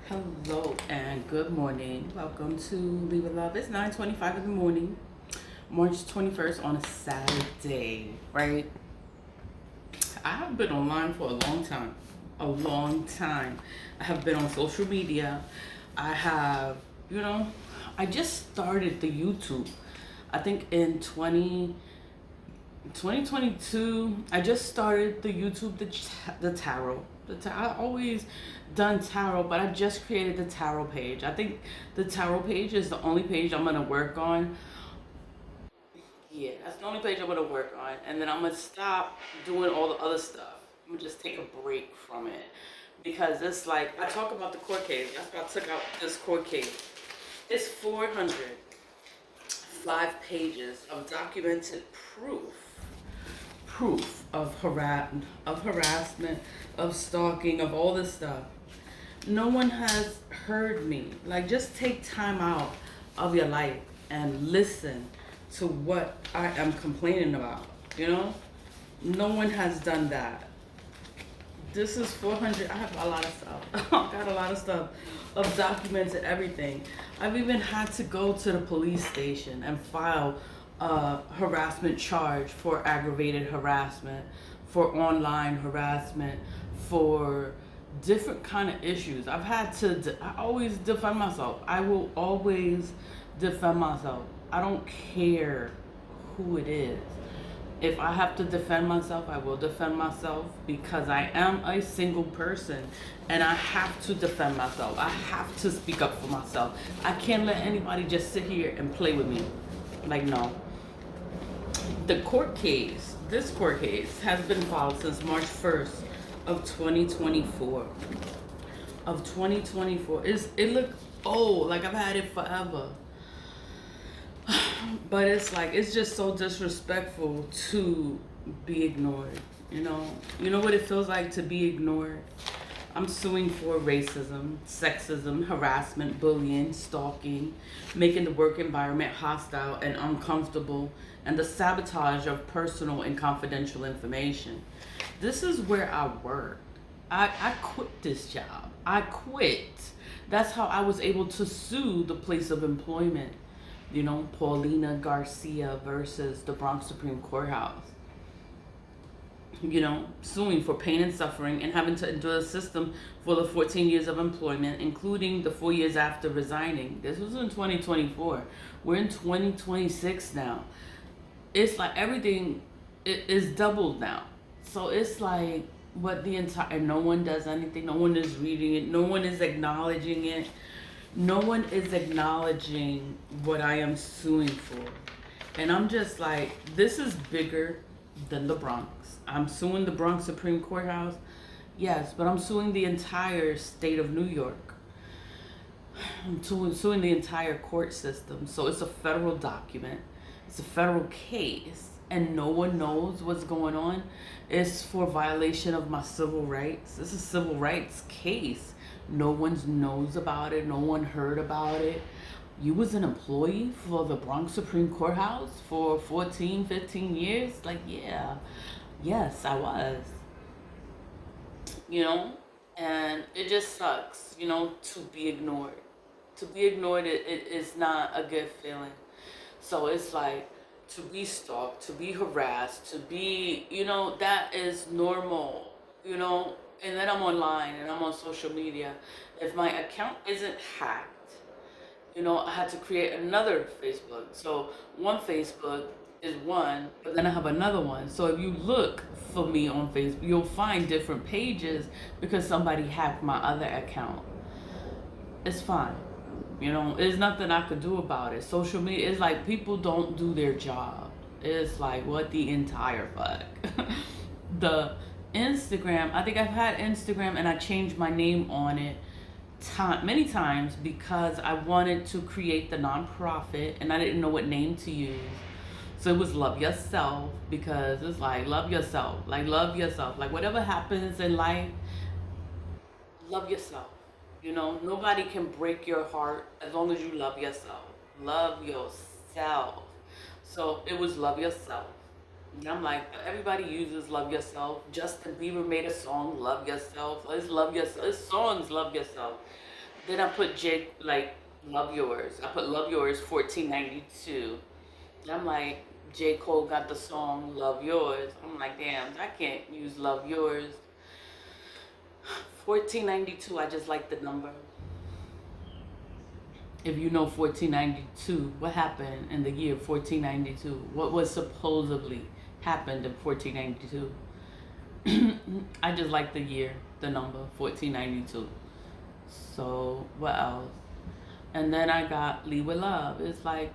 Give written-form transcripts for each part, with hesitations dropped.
Hello and good morning. Welcome to Leave It Love. It's 9:25 in the morning, March 21st on a Saturday, right? I have been online for a long time. A long time. I have been on social media. I have, you know, I just started the YouTube. I think in 2022, I just started the YouTube, the tarot. I always done tarot, but I just created the tarot page. I think the tarot page is the only page I'm gonna work on. Yeah, that's the only page I'm gonna work on, and then I'm gonna stop doing all the other stuff. I'm gonna just take a break from it because it's like I talk about the court case. That's why I took out this court case. It's 405 pages of documented proof of harassment, of stalking, of all this stuff. No one has heard me. Like, just take time out of your life and listen to what I am complaining about. You know, no one has done that. This is 400. I have a lot of stuff. I got a lot of stuff of documents and everything. I've even had to go to the police station and file a harassment charge for aggravated harassment, for online harassment, for different kind of issues. I've had to. I always defend myself. I will always defend myself. I don't care who it is. If I have to defend myself, I will defend myself because I am a single person and I have to defend myself. I have to speak up for myself. I can't let anybody just sit here and play with me. Like, no. This court case has been filed since March 1st of 2024. Of 2024. It look old, like I've had it forever. But it's like it's just so disrespectful to be ignored. You know what it feels like to be ignored. I'm suing for racism, sexism, harassment, bullying, stalking, making the work environment hostile and uncomfortable, and the sabotage of personal and confidential information. This is where I work. I quit this job. I quit. That's how I was able to sue the place of employment. Paulina Garcia versus the Bronx Supreme Courthouse. Suing for pain and suffering and having to endure the system for the 14 years of employment, including the 4 years after resigning. This was in 2024. We're in 2026 now. It's like everything is doubled now. So it's like no one does anything. No one is reading it. No one is acknowledging it. No one is acknowledging what I am suing for. And I'm just like, this is bigger than the Bronx. I'm suing the Bronx Supreme Courthouse, yes, but I'm suing the entire state of New York. I'm suing the entire court system. So it's a federal document, it's a federal case, and no one knows what's going on. It's for violation of my civil rights. This is a civil rights case. No one knows about it. No one heard about it. You was an employee for the Bronx Supreme Courthouse for 14, 15 years? Like, yeah. Yes, I was. You know? And it just sucks, to be ignored. To be ignored, it is not a good feeling. So it's like, to be stalked, to be harassed, to be, that is normal, and then I'm online and I'm on social media. If my account isn't hacked, I had to create another Facebook. So one Facebook is one, but then I have another one. So if you look for me on Facebook, you'll find different pages because somebody hacked my other account. It's fine. There's nothing I could do about it. Social media is like people don't do their job. It's like, what the entire fuck? The Instagram, I think I've had Instagram and I changed my name on it many times because I wanted to create the nonprofit and I didn't know what name to use. So it was Love Yourself, because it's like love yourself. Like, love yourself. Like, whatever happens in life, love yourself. Nobody can break your heart as long as you love yourself. Love yourself. So it was Love Yourself. And I'm like, everybody uses Love Yourself. Justin Bieber made a song, Love Yourself. Let's love yourself. His songs, Love Yourself. Then I put like Love Yours. I put Love Yours 1492. And I'm like, J. Cole got the song Love Yours. I'm like, damn, I can't use Love Yours. 1492, I just like the number. If you know 1492, what happened in the year 1492? What was supposedly happened in 1492? I just like the year, the number 1492. So what else? And then I got Lead with Love. It's like,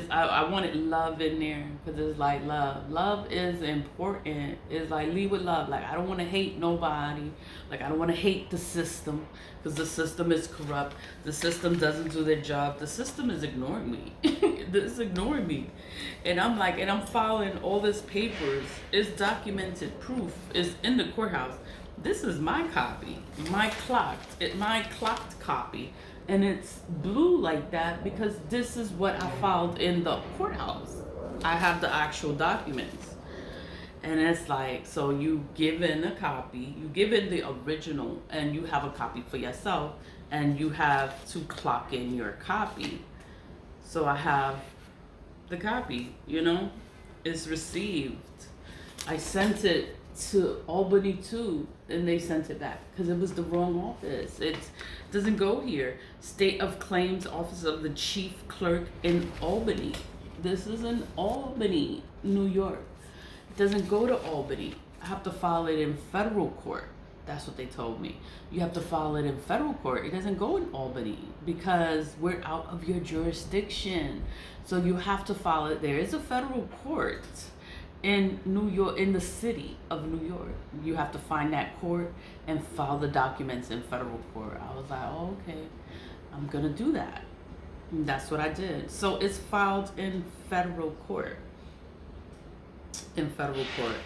I wanted love in there because it's like love. Love is important. It's like lead with love. Like, I don't want to hate nobody. Like, I don't want to hate the system because the system is corrupt. The system doesn't do their job. The system is ignoring me. It's ignoring me. And I'm like, and I'm filing all this papers. It's documented proof. It's in the courthouse. This is my copy, my clocked copy. And it's blue like that because this is what I filed in the courthouse. I have the actual documents. And it's like, so you give in a copy, you give in the original, and you have a copy for yourself, and you have to clock in your copy. So I have the copy, it's received. I sent it to Albany too, and they sent it back because it was the wrong office. It doesn't go here. State of Claims Office of the Chief Clerk in Albany. This is in Albany, New York. It doesn't go to Albany. I have to file it in federal court. That's what they told me. You have to file it in federal court. It doesn't go in Albany because we're out of your jurisdiction. So you have to file it. There is a federal court in New York, in the city of New York. You have to find that court and file the documents in federal court. I was like, oh, okay, I'm gonna do that. And that's what I did. So it's filed in federal court. In federal court.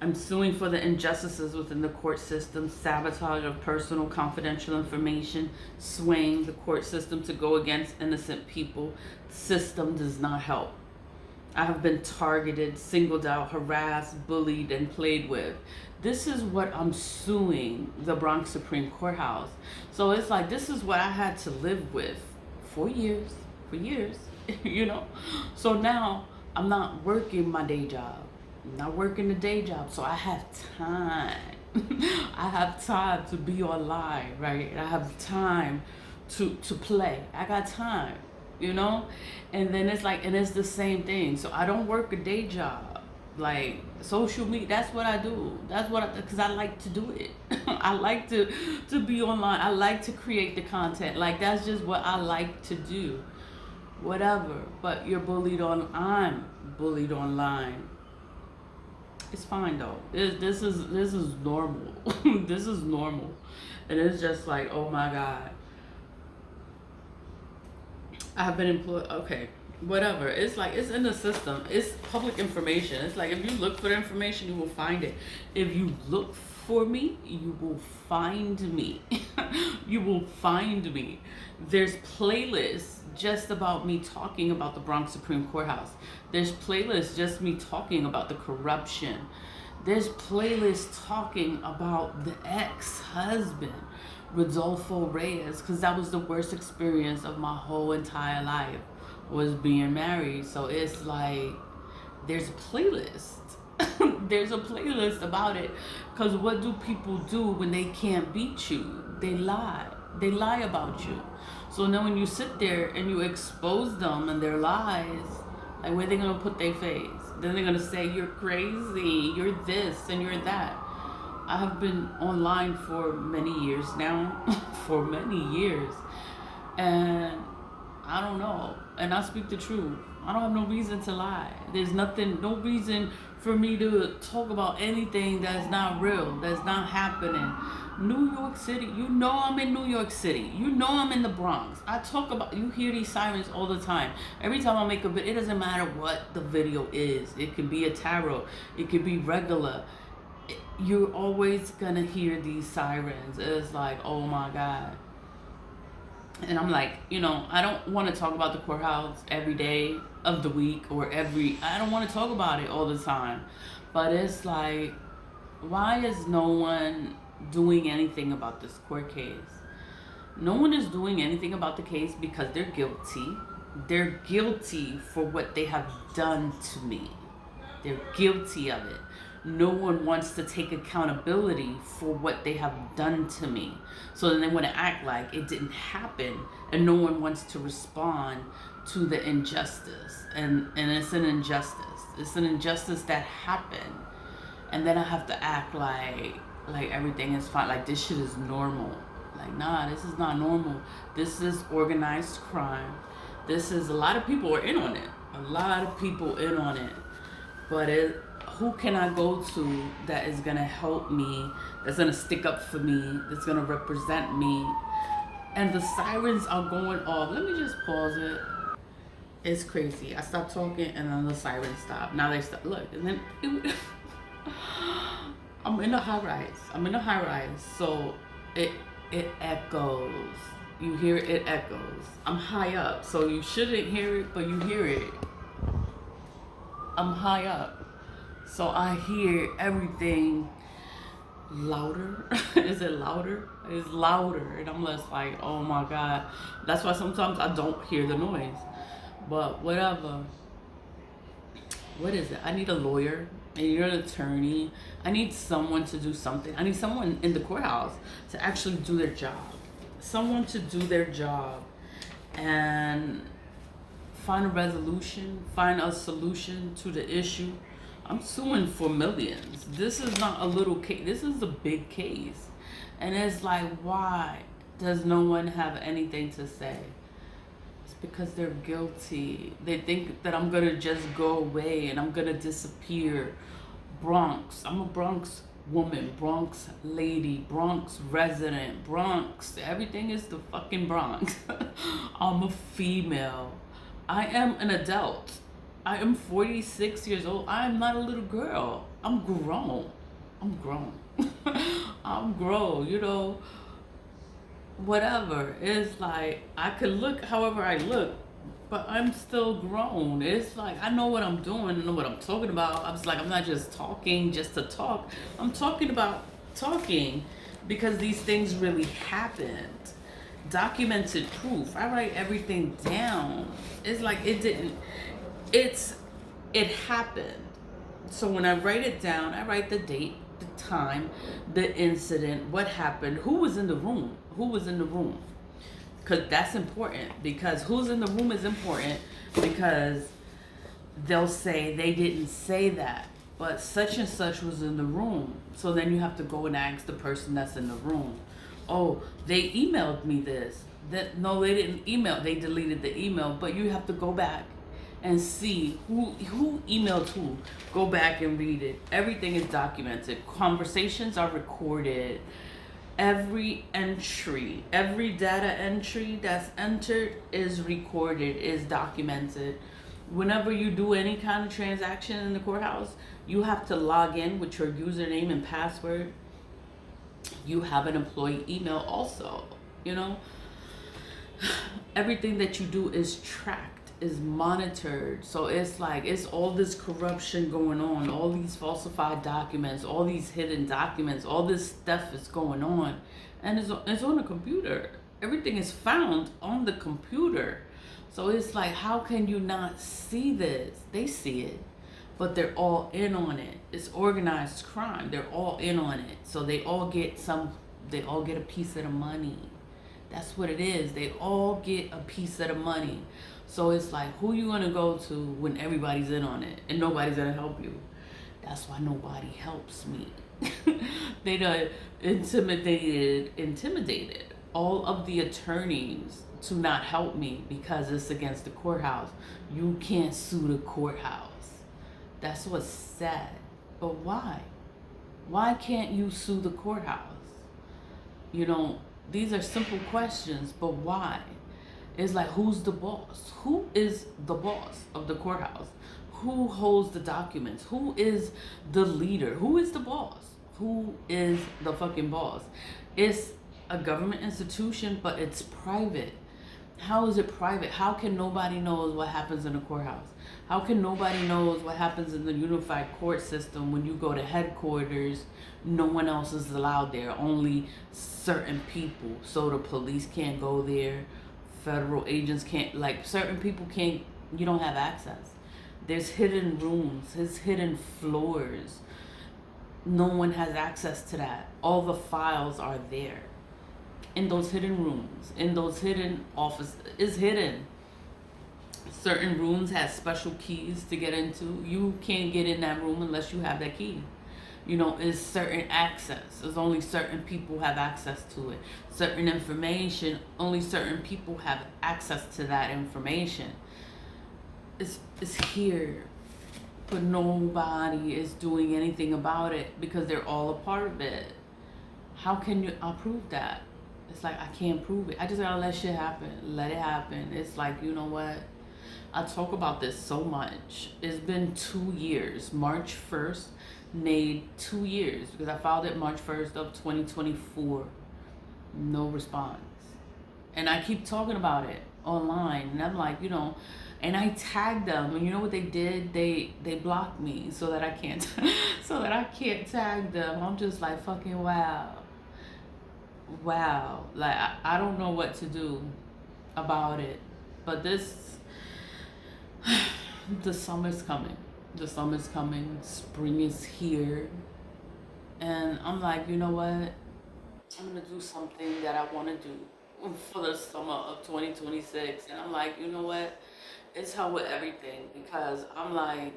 I'm suing for the injustices within the court system, sabotage of personal confidential information, swaying the court system to go against innocent people. The system does not help. I have been targeted, singled out, harassed, bullied, and played with. This is what I'm suing the Bronx Supreme Courthouse. So it's like, this is what I had to live with for years, So now I'm not working my day job. I'm not working the day job, so I have time. I have time to be online, right? I have time to play. I got time. And then it's like, and it's the same thing. So I don't work a day job. Like, social media, that's what I do. Because I like to do it. I like to be online. I like to create the content. Like, that's just what I like to do. Whatever. But I'm bullied online. It's fine though. This is normal. This is normal. And it's just like, oh my God. I have been employed. Okay, whatever. It's like, it's in the system. It's public information. It's like, if you look for the information, you will find it. If you look for me, you will find me. You will find me. There's playlists just about me talking about the Bronx Supreme Courthouse. There's playlists just me talking about the corruption. There's playlists talking about the ex-husband, Rodolfo Reyes, because that was the worst experience of my whole entire life, was being married. So it's like, there's a playlist. There's a playlist about it. Because what do people do when they can't beat you? They lie. They lie about you. So now when you sit there and you expose them and their lies, like, where are they going to put their face? Then they're going to say, you're crazy, you're this and you're that. I have been online for many years now, for many years, and I don't know, and I speak the truth. I don't have no reason to lie. There's no reason for me to talk about anything that's not real, that's not happening. New York City, I'm in New York City. I'm in the Bronx. You hear these sirens all the time. Every time I make a video, it doesn't matter what the video is. It could be a tarot. It could be regular. You're always gonna hear these sirens. It's like, oh my God. And I'm like, I don't want to talk about the courthouse every day of the week I don't want to talk about it all the time. But it's like, why is no one doing anything about this court case? No one is doing anything about the case because they're guilty. They're guilty for what they have done to me. They're guilty of it. No one wants to take accountability for what they have done to me. So then they want to act like it didn't happen, and no one wants to respond to the injustice. And it's an injustice. It's an injustice that happened. And then I have to act like everything is fine. Like this shit is normal. Like, nah, this is not normal. This is organized crime. This is, a lot of people are in on it. A lot of people in on it. But who can I go to that is gonna help me, that's gonna stick up for me, that's gonna represent me? And the sirens are going off. Let me just pause it. It's crazy. I stopped talking and then the sirens stopped. Now they stop. Look, and then I'm in a high rise. So it echoes. You hear it echoes. I'm high up, so you shouldn't hear it, but you hear it. I'm high up, so I hear everything louder. Is it louder? It's louder, and I'm just like, oh my God. That's why sometimes I don't hear the noise. But whatever. What is it? I need a lawyer. I need an attorney. I need someone to do something. I need someone in the courthouse to actually do their job. Someone to do their job and find a resolution, find a solution to the issue. I'm suing for millions. This is not a little case. This is a big case. And it's like, why does no one have anything to say? It's because they're guilty. They think that I'm gonna just go away and I'm gonna disappear. Bronx. I'm a Bronx woman, Bronx lady, Bronx resident, Bronx. Everything is the fucking Bronx. I'm a female. I am an adult. I am 46 years old. I am not a little girl. I'm grown. I'm grown. I'm grown, you know. Whatever. It's like, I could look however I look, but I'm still grown. It's like, I know what I'm doing, I know what I'm talking about. I was like, I'm not just talking just to talk. I'm talking about talking because these things really happened. Documented proof. I write everything down. It's like it didn't, it happened. So when I write it down, I write the date, the time, the incident, what happened, who was in the room, because that's important. Because who's in the room is important, because they'll say they didn't say that, but such and such was in the room. So then you have to go and ask the person that's in the room. Oh, they emailed me this. That, no, they didn't email. They deleted the email. But you have to go back and see who emailed who. Go back and read it. Everything is documented. Conversations are recorded. Every entry, every data entry that's entered is recorded, is documented. Whenever you do any kind of transaction in the courthouse, you have to log in with your username and password. You have an employee email also, you know. Everything that you do is tracked, is monitored. So it's like, it's all this corruption going on, all these falsified documents, all these hidden documents, all this stuff is going on, and it's on a computer. Everything is found on the computer. So it's like, how can you not see this? They see it, but they're all in on it. It's organized crime. They're all in on it. So they all get a piece of the money. That's what it is. They all get a piece of the money. So it's like, who you gonna go to when everybody's in on it and nobody's gonna help you? That's why nobody helps me. They done intimidated all of the attorneys to not help me because it's against the courthouse. You can't sue the courthouse. That's what's sad. But why? Why can't you sue the courthouse? You know, these are simple questions, but why? It's like, who's the boss? Who is the boss of the courthouse? Who holds the documents? Who is the leader? Who is the boss? Who is the fucking boss? It's a government institution, but it's private. How is it private? How can nobody knows what happens in the courthouse? How can nobody knows what happens in the unified court system when you go to headquarters? No one else is allowed there, only certain people. So the police can't go there, federal agents can't, like certain people can't, you don't have access. There's hidden rooms, there's hidden floors. No one has access to that. All the files are there in those hidden rooms, in those hidden offices. Is hidden. Certain rooms have special keys to get into. You can't get in that room unless you have that key. You know, it's certain access. There's only certain people have access to it. Certain information, only certain people have access to that information. It's here, but nobody is doing anything about it because they're all a part of it. How can you approve that? It's like, I can't prove it. I just gotta let shit happen. Let it happen. It's like, you know what? I talk about this so much. It's been 2 years. March 1st made 2 years because I filed it March 1st of 2024. No response. And I keep talking about it online. And I'm like, you know, and I tagged them. And you know what they did? They blocked me so that I can't so that I can't tag them. I'm just like, fucking wow. Wow. Like, I don't know what to do about it. But the summer's coming. The summer's coming. Spring is here. And I'm like, you know what? I'm going to do something that I want to do for the summer of 2026. And I'm like, you know what? It's hell with everything. Because I'm like,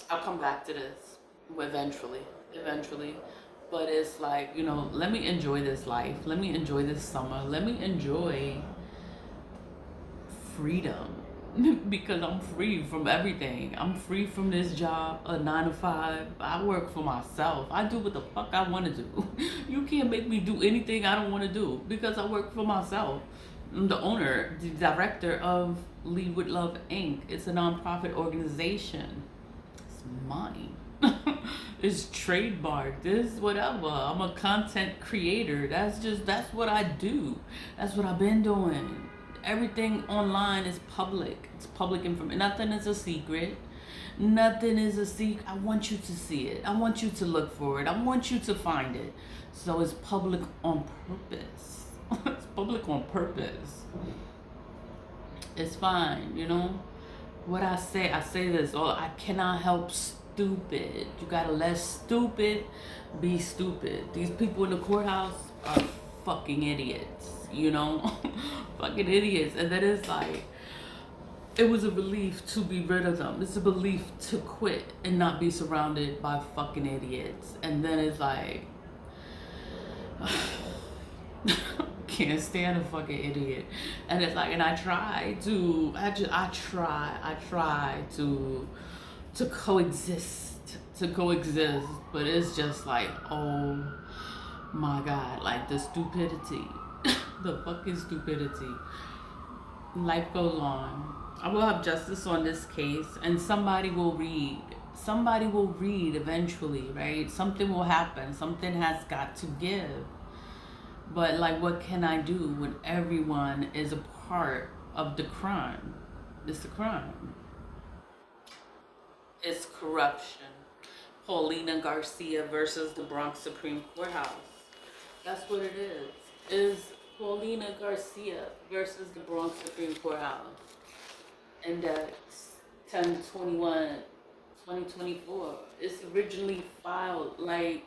I'll come back to this eventually. But it's like, you know, let me enjoy this life. Let me enjoy this summer. Let me enjoy freedom. Because I'm free from everything. I'm free from this job, a 9 to 5. I work for myself. I do what the fuck I want to do. You can't make me do anything I don't want to do because I work for myself. I'm the owner, the director of Lead with Love Inc. It's a nonprofit organization. It's mine. It's trademarked. This whatever. I'm a content creator. That's what I do. That's what I've been doing. Everything online is public. It's public information. Nothing is a secret. Nothing is a secret. I want you to see it. I want you to look for it. I want you to find it. So it's public on purpose. It's public on purpose. It's fine, you know? What I say this. Oh, I cannot help stupid. You gotta let stupid be stupid. These people in the courthouse are fucking idiots, you know? Fucking idiots. And then it's like, it was a relief to be rid of them. It's a relief to quit and not be surrounded by fucking idiots. And then it's like, can't stand a fucking idiot. And it's like, and I try to coexist, but it's just like, oh my God, like the stupidity, the fucking stupidity. Life goes on. I will have justice on this case, and somebody will read eventually, right? Something will happen. Something has got to give. But like, what can I do when everyone is a part of the crime? It's a crime. It's corruption. Paulina Garcia versus the Bronx Supreme Courthouse. That's what it is. Is Paulina Garcia versus the Bronx Supreme Courthouse. Index 10/21/2024. It's originally filed like,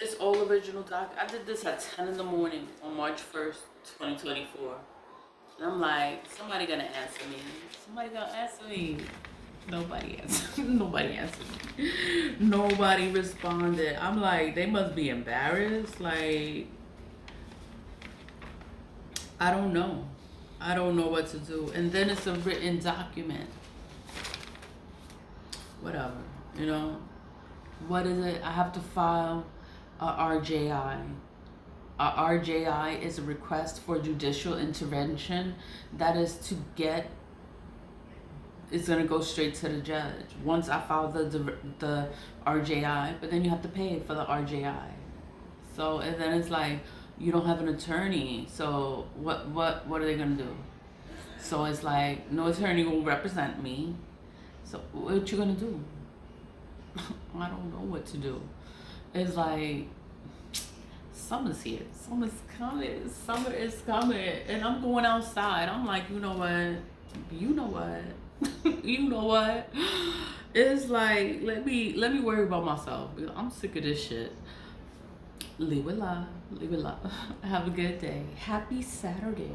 it's all original doc. I did this at 10 in the morning on March 1st, 2024. And I'm like, somebody gonna answer me. Nobody answered. Nobody answered me. Nobody responded. I'm like, they must be embarrassed. Like, I don't know. I don't know what to do. And then it's a written document. Whatever, you know. What is it? I have to file a RJI. A RJI is a request for judicial intervention. That is to get, it's gonna go straight to the judge. Once I file the RJI, but then you have to pay for the RJI. So, and then it's like, you don't have an attorney. So what are they gonna do? So it's like no attorney will represent me. So what you gonna do? I don't know what to do. It's like summer's here. Summer's coming. Summer is coming. And I'm going outside. I'm like, you know what? You know what? You know what? It's like let me worry about myself. I'm sick of this shit. Leave it love. Leave it love. Have a good day. Happy Saturday.